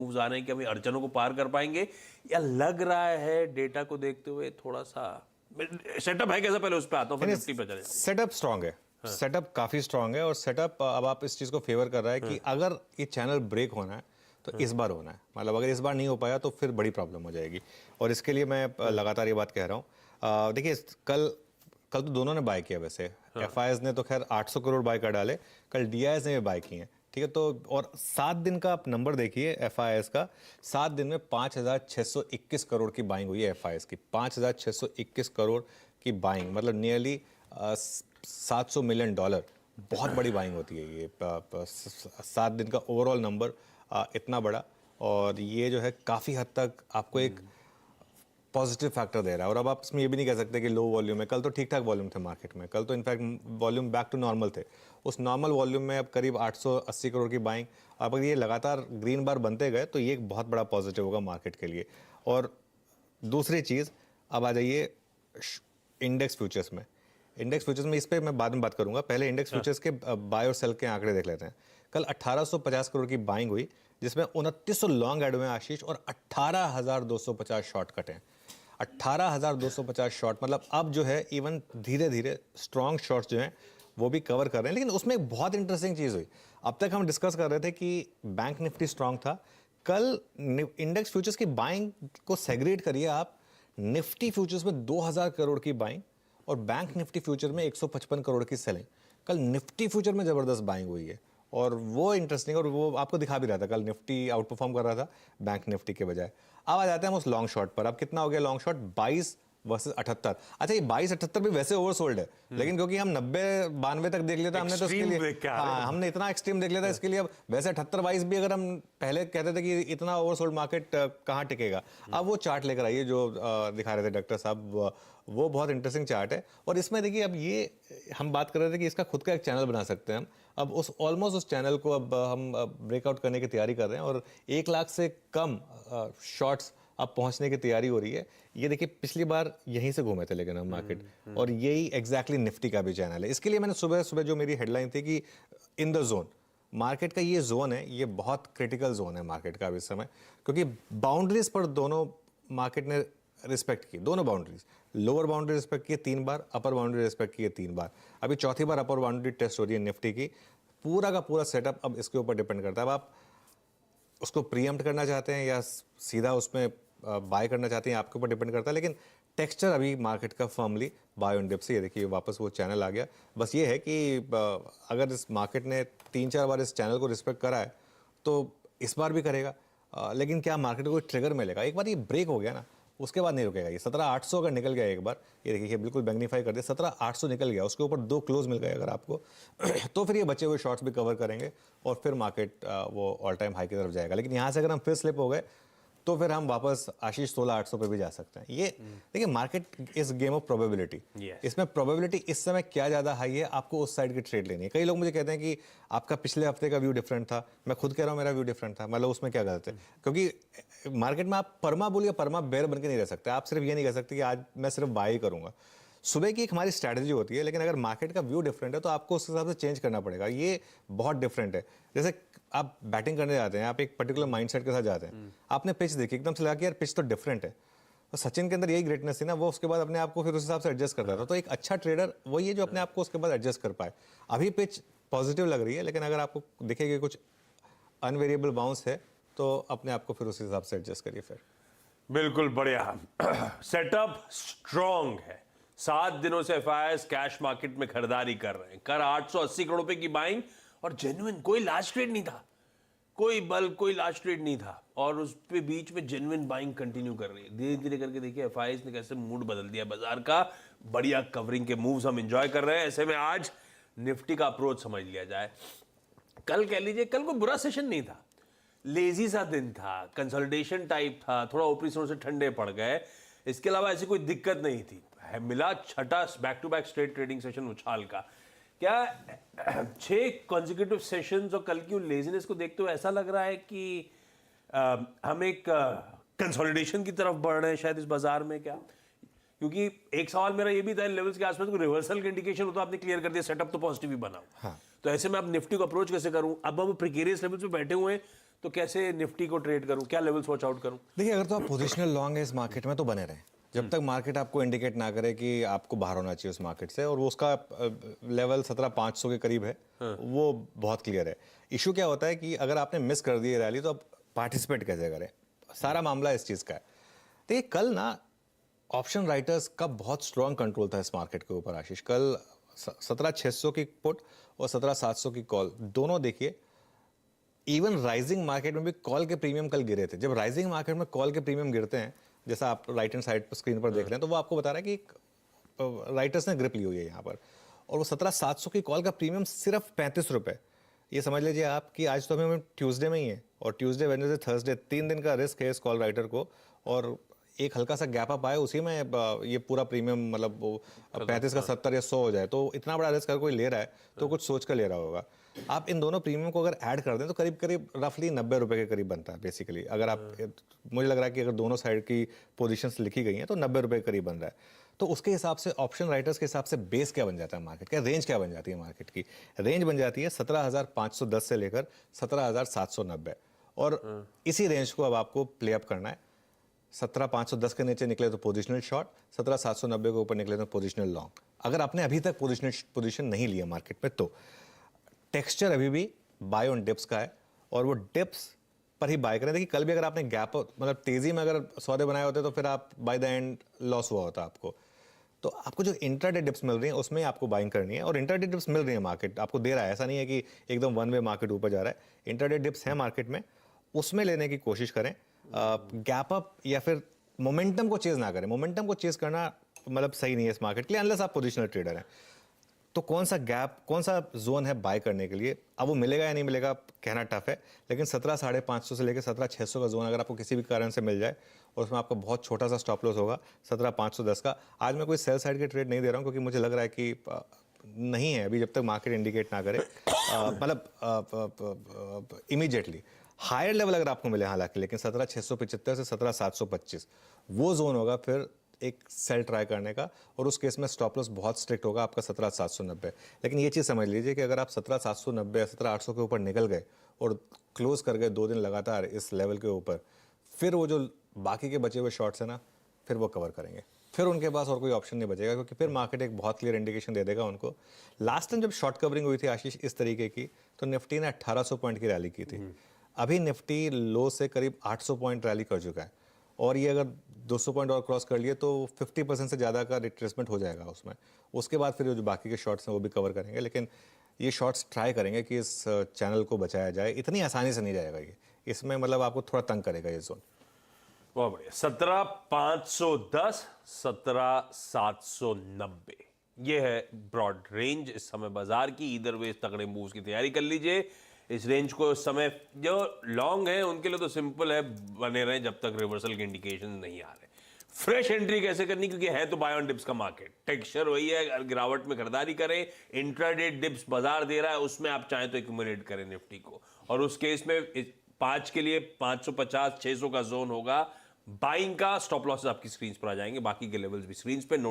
Moves आ रहे हैं कि हम अड़चनों को पार कर पाएंगे, या लग रहा है डेटा को देखते हुए थोड़ा सा सेटअप है कैसा? पहले उस पर आता हूँ, फिर निफ्टी पे चले। सेटअप स्ट्रांग है। सेटअप काफी स्ट्रांग है और सेटअप अब आप इस चीज को फेवर कर रहा है कि अगर ये चैनल ब्रेक होना है तो इस बार होना है। मतलब अगर इस बार नहीं हो पाया तो फिर बड़ी प्रॉब्लम हो जाएगी, और इसके लिए मैं लगातार ये बात कह रहा हूँ। देखिए, कल कल तो दोनों ने बाय किया वैसे। एफआईएस ने तो खैर 800 करोड़ बाय कर डाले, कल डीआईएस ने भी बाय किए हैं, ठीक है। तो और 7 दिन का आप नंबर देखिए एफआईएस का, 7 दिन में 5,621 करोड़ की बाइंग हुई है एफआईएस की। 5,621 करोड़ की बाइंग, मतलब नियरली $700 मिलियन। बहुत बड़ी बाइंग होती है ये। 7 दिन का ओवरऑल नंबर इतना बड़ा, और ये जो है काफ़ी हद तक आपको एक पॉजिटिव फैक्टर दे रहा है। और अब आप इसमें ये भी नहीं कह सकते कि लो वॉल्यूम है। कल तो ठीक ठाक वॉल्यूम थे मार्केट में, कल तो in fact volume back to normal थे। उस नॉर्मल वॉल्यूम में अब करीब 880 करोड़ की बाइंग, अब अगर ये लगातार ग्रीन बार बनते गए तो ये एक बहुत बड़ा पॉजिटिव होगा मार्केट के लिए। और दूसरी चीज़, अब आ जाइए इंडेक्स फ्यूचर्स में। इंडेक्स फ्यूचर्स में इस पर मैं बाद में बात करूंगा, पहले इंडेक्स फ्यूचर्स के बाय और सेल के आंकड़े देख लेते हैं। कल 1850 करोड़ की बाइंग हुई, जिसमें 2900 लॉन्ग एड हुए आशीष, और 18,250 शॉर्ट कट हैं। 18,250 शॉर्ट, मतलब अब जो है इवन धीरे धीरे स्ट्रॉन्ग शॉर्ट्स जो हैं वो भी कवर कर रहे हैं। लेकिन उसमें एक बहुत इंटरेस्टिंग चीज़ हुई। अब तक हम डिस्कस कर रहे थे कि बैंक निफ्टी स्ट्रॉन्ग था, कल इंडेक्स फ्यूचर्स की बाइंग को सेग्रेट करिए आप। निफ्टी फ्यूचर्स में 2000 करोड़ की बाइंग और बैंक निफ्टी फ्यूचर में 155 करोड़ की सेलिंग। कल निफ्टी फ्यूचर में जबरदस्त बाइंग हुई है, और वो इंटरेस्टिंग, और वो आपको दिखा भी रहा था कल निफ्टी आउट परफॉर्म कर रहा था बैंक निफ्टी के बजाय। अब आ जाते हैं हम उस लॉन्ग शॉट पर। अब कितना हो गया लॉन्ग शॉट? 22 वर्सेस 78। अच्छा, ये 22-78 भी वैसे ओवरसोल्ड है, लेकिन क्योंकि हम 90-92 तक देख लिया था हमने, तो इसके लिए हाँ हमने इतना एक्सट्रीम देख लिया था इसके लिए। अब वैसे 78-22 भी अगर हम पहले कहते थे कि इतना ओवरसोल्ड मार्केट कहाँ टिकेगा। अब वो चार्ट लेकर आइए जो दिखा रहे थे डॉक्टर साहब, वो बहुत इंटरेस्टिंग चार्ट है। और इसमें देखिए, अब ये हम बात कर रहे थे कि इसका खुद का एक चैनल बना सकते हैं हम। अब उस ऑलमोस्ट उस चैनल को अब हम ब्रेकआउट करने की तैयारी कर रहे हैं, और 1 लाख से कम शॉर्ट्स अब पहुंचने की तैयारी हो रही है। ये देखिए, पिछली बार यहीं से घूमे थे लेकिन हम मार्केट, और यही एग्जैक्टली निफ्टी का भी चैनल है। इसके लिए मैंने सुबह सुबह जो मेरी हेडलाइन थी कि इन द जोन, मार्केट का ये जोन है, ये बहुत क्रिटिकल जोन है मार्केट का इस समय, क्योंकि बाउंड्रीज पर दोनों मार्केट ने रिस्पेक्ट की। दोनों बाउंड्रीज, लोअर बाउंड्री रिस्पेक्ट की 3 बार, अपर बाउंड्री रिस्पेक्ट की 3 बार। अभी चौथी बार अपर बाउंड्री टेस्ट हो रही है निफ्टी की। पूरा का पूरा सेटअप अब इसके ऊपर डिपेंड करता है। अब आप उसको प्रीएम्प्ट करना चाहते हैं या सीधा उसमें बाय करना चाहते हैं, आपके ऊपर डिपेंड करता है। लेकिन टेक्सचर अभी मार्केट का फर्मली बाय ऑन डिप से, ये देखिए वापस वो चैनल आ गया। बस ये है कि अगर इस मार्केट ने 3-4 बार इस चैनल को रिस्पेक्ट करा है तो इस बार भी करेगा। लेकिन क्या मार्केट को कोई ट्रिगर मिलेगा? एक बार ये ब्रेक हो गया ना, उसके बाद नहीं रुकेगा। ये 17,800 अगर निकल गया एक बार, ये देखिए बिल्कुल मैग्नीफाई कर दिया, 17,800 निकल गया, उसके ऊपर 2 क्लोज मिल गए अगर आपको तो फिर ये बचे हुए शॉर्ट्स भी कवर करेंगे, और फिर मार्केट वो ऑल टाइम हाई की तरफ जाएगा। लेकिन यहाँ से अगर हम फिर स्लिप हो गए तो फिर हम वापस आशीष 16,800 पे भी जा सकते हैं। ये देखिए, मार्केट इस गेम ऑफ प्रोबेबिलिटी। इसमें प्रोबेबिलिटी इस समय क्या ज़्यादा हाई है, आपको उस साइड की ट्रेड लेनी है। कई लोग मुझे कहते हैं कि आपका पिछले हफ्ते का व्यू डिफरेंट था। मैं खुद कह रहा हूँ मेरा व्यू डिफरेंट था, मतलब उसमें क्या गलत है? क्योंकि मार्केट में आप परमा बुल या परमा बेयर बन के नहीं रह सकते। आप सिर्फ ये नहीं कह सकते कि आज मैं सिर्फ बाय करूंगा। सुबह की एक हमारी स्ट्रैटेजी होती है, लेकिन अगर मार्केट का व्यू डिफरेंट है तो आपको उस हिसाब से चेंज करना पड़ेगा। ये बहुत डिफरेंट है। जैसे आप बैटिंग करने जाते हैं, आप एक पर्टिकुलर माइंडसेट के साथ जाते हैं, आपने पिच देखी, एकदम से लगा कि यार पिच तो डिफरेंट है। तो सचिन के अंदर यही ग्रेटनेस थी ना, वो उसके बाद अपने आप को फिर उस हिसाब से एडजस्ट करता था। तो एक अच्छा ट्रेडर वही है जो अपने आप को उसके बाद एडजस्ट कर पाए। अभी पिच पॉजिटिव लग रही है, लेकिन अगर आपको दिखेगा कुछ अनवेरिएबल बाउंस है तो अपने आप को फिर उस हिसाब से एडजस्ट करिए फिर। बिल्कुल बढ़िया। सेटअप स्ट्रॉन्ग है। 7 दिनों से एफआईएस कैश मार्केट में खरीदारी कर रहे हैं, कर 880 करोड़ रुपए की बाइंग, और जेन्युइन कोई लार्ज ट्रेड नहीं था, कोई बल्क, कोई लार्ज ट्रेड नहीं था, और उस पे बीच में जेन्युइन बाइंग कंटिन्यू कर रही है। धीरे धीरे करके देखिए एफआईएस ने कैसे मूड बदल दिया बाजार का। बढ़िया कवरिंग के मूव्स हम एंजॉय कर रहे हैं। ऐसे में आज निफ्टी का अप्रोच समझ लिया जाए। कल कह लीजिए, कल कोई बुरा सेशन नहीं था, लेजी सा दिन था, कंसोलिडेशन टाइप था, थोड़ा ओपरी से ठंडे पड़ गए। इसके अलावा ऐसी कोई दिक्कत नहीं थी। मिला छठा back to back straight trading session उछाल का। क्या 6 कॉन्जिक्यूटिव सेशंस और कल की लेजीनेस को देखते हुए ऐसा लग रहा है कि हम एक कंसोलिडेशन की तरफ बढ़ रहे हैं शायद इस बाजार में? क्या, क्योंकि एक सवाल मेरा ये भी था, लेवल्स के आसपास कोई रिवर्सल का इंडिकेशन हो तो आपने क्लियर कर दिया, सेटअप तो पॉजिटिव ही बना। हाँ। तो ऐसे में आप निफ्टी को अप्रोच कैसे करूं? अब हम प्रिकेरियस लेवल्स पे बैठे हुए हैं, तो कैसे निफ्टी को ट्रेड करूं, क्या लेवल्स वॉच आउट करूं? देखिए, अगर तो आप पोजिशनल लॉन्ग है इस मार्केट में तो बने रहें जब तक मार्केट आपको इंडिकेट ना करे कि आपको बाहर होना चाहिए उस मार्केट से, और वो उसका लेवल 17,500 के करीब है, वो बहुत क्लियर है। इशू क्या होता है कि अगर आपने मिस कर दी रैली तो अब पार्टिसिपेट कैसे करें, सारा मामला इस चीज़ का है। देखिए, कल ना ऑप्शन राइटर्स का बहुत स्ट्रॉन्ग कंट्रोल था इस मार्केट के ऊपर आशीष। कल 17,600 की पुट और 17,700 की कॉल दोनों देखिए, इवन राइजिंग मार्केट में भी कॉल के प्रीमियम कल गिरे थे। जब राइजिंग मार्केट में कॉल के प्रीमियम गिरते हैं, जैसा आप राइट हैंड साइड पर स्क्रीन पर देख रहे हैं, तो वो आपको बता रहा है कि राइटर्स ने ग्रिप ली हुई है यहाँ पर। और वो 17,700 की कॉल का प्रीमियम सिर्फ 35 रुपये। ये समझ लीजिए आप कि आज तो हमें ट्यूसडे में ही है, और ट्यूसडे, वेडनेसडे, थर्सडे 3 दिन का रिस्क है इस कॉल राइटर को, और एक हल्का सा गैप अप आए उसी में ये पूरा प्रीमियम मतलब वो 35 का 70 या 100 हो जाए, तो इतना बड़ा रिस्क अगर कोई ले रहा है तो कुछ सोच कर ले रहा होगा। आप इन दोनों प्रीमियम को अगर ऐड कर दें तो करीब करीब रफली 90 रुपये के करीब बनता है बेसिकली। अगर आप, मुझे लग रहा है कि अगर दोनों साइड की पोजीशंस लिखी गई हैं तो 90 रुपये के करीब बन रहा है। तो उसके हिसाब से ऑप्शन राइटर्स के हिसाब से बेस क्या बन जाता है मार्केट का, रेंज क्या बन जाती है मार्केट की? रेंज बन जाती है 17,510 से लेकर 17,790, और इसी रेंज को अब आपको प्ले अप करना है। 17,510 के नीचे निकले तो पोजिशनल शॉर्ट, 17,790 के ऊपर निकले तो पोजिशनल लॉन्ग। अगर आपने अभी तक पोजिशन नहीं लिया मार्केट में तो टेक्सचर अभी भी बाय ऑन डिप्स का है, और वो डिप्स पर ही बाय करें। देखिए, कल भी अगर आपने गैप मतलब तेजी में अगर सौदे बनाए होते तो फिर आप बाय द एंड लॉस हुआ होता आपको। तो आपको जो इंट्राडे डिप्स मिल रही हैं उसमें आपको बाइंग करनी है, और इंट्राडे डिप्स मिल रही है, मार्केट आपको दे रहा है। ऐसा नहीं है कि एकदम वन वे मार्केट ऊपर जा रहा है। इंट्राडे डिप्स है मार्केट में, उसमें लेने की कोशिश करें। गैप अप या फिर मोमेंटम को चेज ना करें। मोमेंटम को चेज करना मतलब सही नहीं है इस मार्केट के लिए, अनलेस आप पोजिशनल ट्रेडर हैं। तो कौन सा गैप, कौन सा जोन है बाय करने के लिए, अब वो मिलेगा या नहीं मिलेगा कहना टफ है, लेकिन 17,550 से लेकर 17,600 का जोन अगर आपको किसी भी कारण से मिल जाए, और उसमें आपका बहुत छोटा सा स्टॉप लॉस होगा 17,510 का। आज मैं कोई सेल साइड के ट्रेड नहीं दे रहा हूँ, क्योंकि मुझे लग रहा है कि नहीं है अभी, जब तक मार्केट इंडिकेट ना करे, मतलब इमीडिएटली हायर लेवल अगर आपको मिले हालांकि, लेकिन 17,675 से 17,725 वो जोन होगा फिर एक सेल ट्राई करने का, और उस केस में स्टॉप लॉस बहुत स्ट्रिक्ट होगा आपका 17,790। लेकिन ये चीज़ समझ लीजिए कि अगर आप 17,790 या 17,800 के ऊपर निकल गए और क्लोज कर गए 2 दिन लगातार इस लेवल के ऊपर, फिर वो जो बाकी के बचे हुए शॉर्ट्स हैं ना, फिर वो कवर करेंगे। फिर उनके पास और कोई ऑप्शन नहीं बचेगा, क्योंकि फिर मार्केट एक बहुत क्लियर इंडिकेशन दे देगा उनको। लास्ट टाइम जब शॉर्ट कवरिंग हुई थी आशीष इस तरीके की, तो निफ्टी ने 1800 पॉइंट की रैली की थी। अभी निफ्टी लो से करीब 800 पॉइंट रैली कर चुका है, और ये अगर 200 पॉइंट और क्रॉस कर लिए तो 50% से ज़्यादा का रिट्रेसमेंट हो जाएगा उसमें। उसके बाद फिर जो बाकी के शॉर्ट्स हैं वो भी कवर करेंगे, लेकिन ये शॉर्ट्स ट्राई करेंगे कि इस चैनल को बचाया जाए। इतनी आसानी से नहीं जाएगा ये, इसमें मतलब आपको थोड़ा तंग करेगा ये जोन। बहुत बढ़िया। 17,510, 17,790, ये है ब्रॉड रेंज इस समय बाजार की। इधर वे तगड़े मूव्स की तैयारी कर लीजिए। इस रेंज को इस समय जो लॉन्ग है उनके लिए तो सिंपल है, बने रहे जब तक रिवर्सल के इंडिकेशन नहीं आ रहे। फ्रेश एंट्री कैसे करनी, क्योंकि है तो बाय ऑन डिप्स का मार्केट, टेक्सचर वही है, गिरावट में खरीदारी करें। इंट्राडे डिप्स बाजार दे रहा है, उसमें आप चाहें तो एक्यूमुलेट करें निफ्टी को, और उस केस में 5 के लिए 550 600 का जोन होगा बाइंग का। स्टॉप लॉसेस आपकी स्क्रीन पर आ जाएंगे, बाकी के लेवल्स भी स्क्रीन पे नोट